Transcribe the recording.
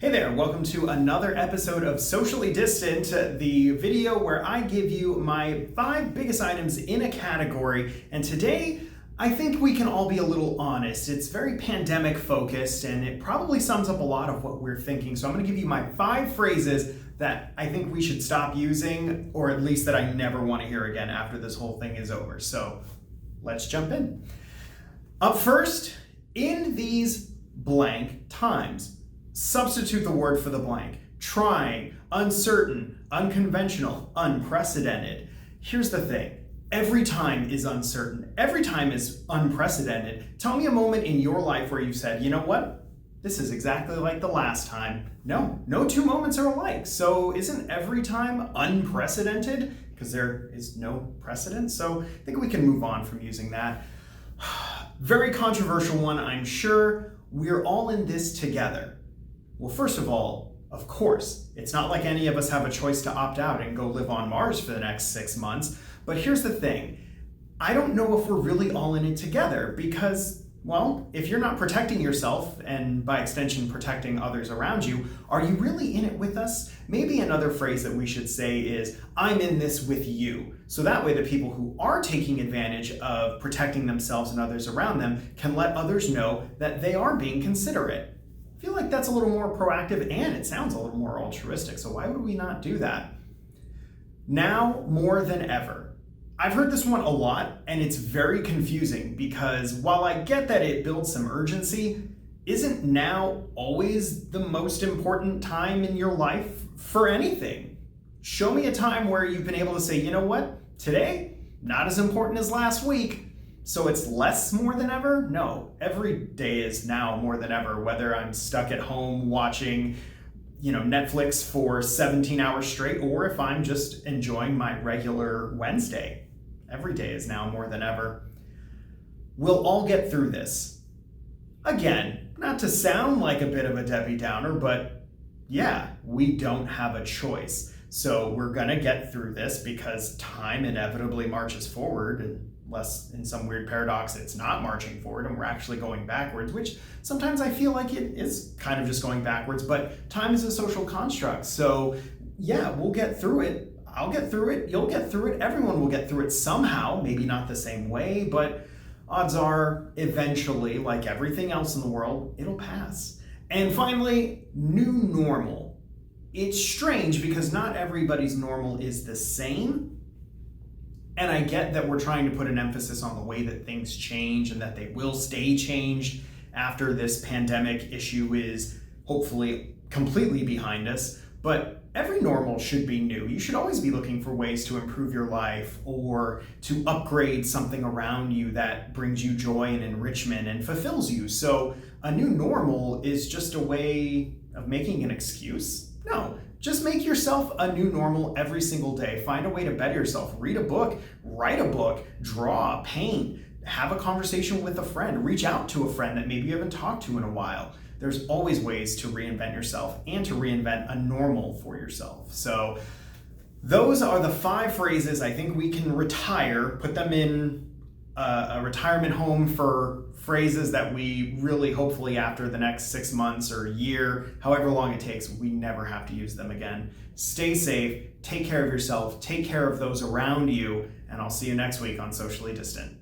Hey there, welcome to another episode of Socially Distant, the video where I give you my 5 biggest items in a category. And today, I think we can all be a little honest. It's very pandemic focused and it probably sums up a lot of what we're thinking. So I'm gonna give you my 5 phrases that I think we should stop using, or at least that I never wanna hear again after this whole thing is over. So let's jump in. Up first, in these blank times, substitute the word for the blank. Trying, uncertain, unconventional, unprecedented. Here's the thing. Every time is uncertain. Every time is unprecedented. Tell me a moment in your life where you said, you know what? This is exactly like the last time. No 2 moments are alike. So isn't every time unprecedented? Because there is no precedent. So I think we can move on from using that. Very controversial one, I'm sure. We're all in this together. Well, first of all, of course, it's not like any of us have a choice to opt out and go live on Mars for the next 6 months. But here's the thing. I don't know if we're really all in it together because, well, if you're not protecting yourself and by extension protecting others around you, are you really in it with us? Maybe another phrase that we should say is, I'm in this with you. So that way the people who are taking advantage of protecting themselves and others around them can let others know that they are being considerate. I feel like that's a little more proactive and it sounds a little more altruistic, so why would we not do that? Now more than ever. I've heard this one a lot and it's very confusing because while I get that it builds some urgency, isn't now always the most important time in your life for anything? Show me a time where you've been able to say, you know what, today, not as important as last week. So it's less more than ever? No, every day is now more than ever, whether I'm stuck at home watching, Netflix for 17 hours straight, or if I'm just enjoying my regular Wednesday. Every day is now more than ever. We'll all get through this. Again, not to sound like a bit of a Debbie Downer, but yeah, we don't have a choice. So we're gonna get through this because time inevitably marches forward, unless in some weird paradox it's not marching forward and we're actually going backwards, which sometimes I feel like it is kind of just going backwards, but time is a social construct. So yeah, we'll get through it. I'll get through it, you'll get through it, everyone will get through it somehow, maybe not the same way, but odds are eventually, like everything else in the world, it'll pass. And finally, new normal. It's strange because not everybody's normal is the same. And I get that we're trying to put an emphasis on the way that things change and that they will stay changed after this pandemic issue is hopefully completely behind us. But every normal should be new. You should always be looking for ways to improve your life or to upgrade something around you that brings you joy and enrichment and fulfills you. So a new normal is just a way of making an excuse? No. Just make yourself a new normal every single day. Find a way to better yourself. Read a book, write a book, draw, paint, have a conversation with a friend, reach out to a friend that maybe you haven't talked to in a while. There's always ways to reinvent yourself and to reinvent a normal for yourself. So those are the 5 phrases I think we can retire, put them in a retirement home for phrases that we really, hopefully after the next 6 months or a year, however long it takes, we never have to use them again. Stay safe, take care of yourself, take care of those around you, and I'll see you next week on Socially Distant.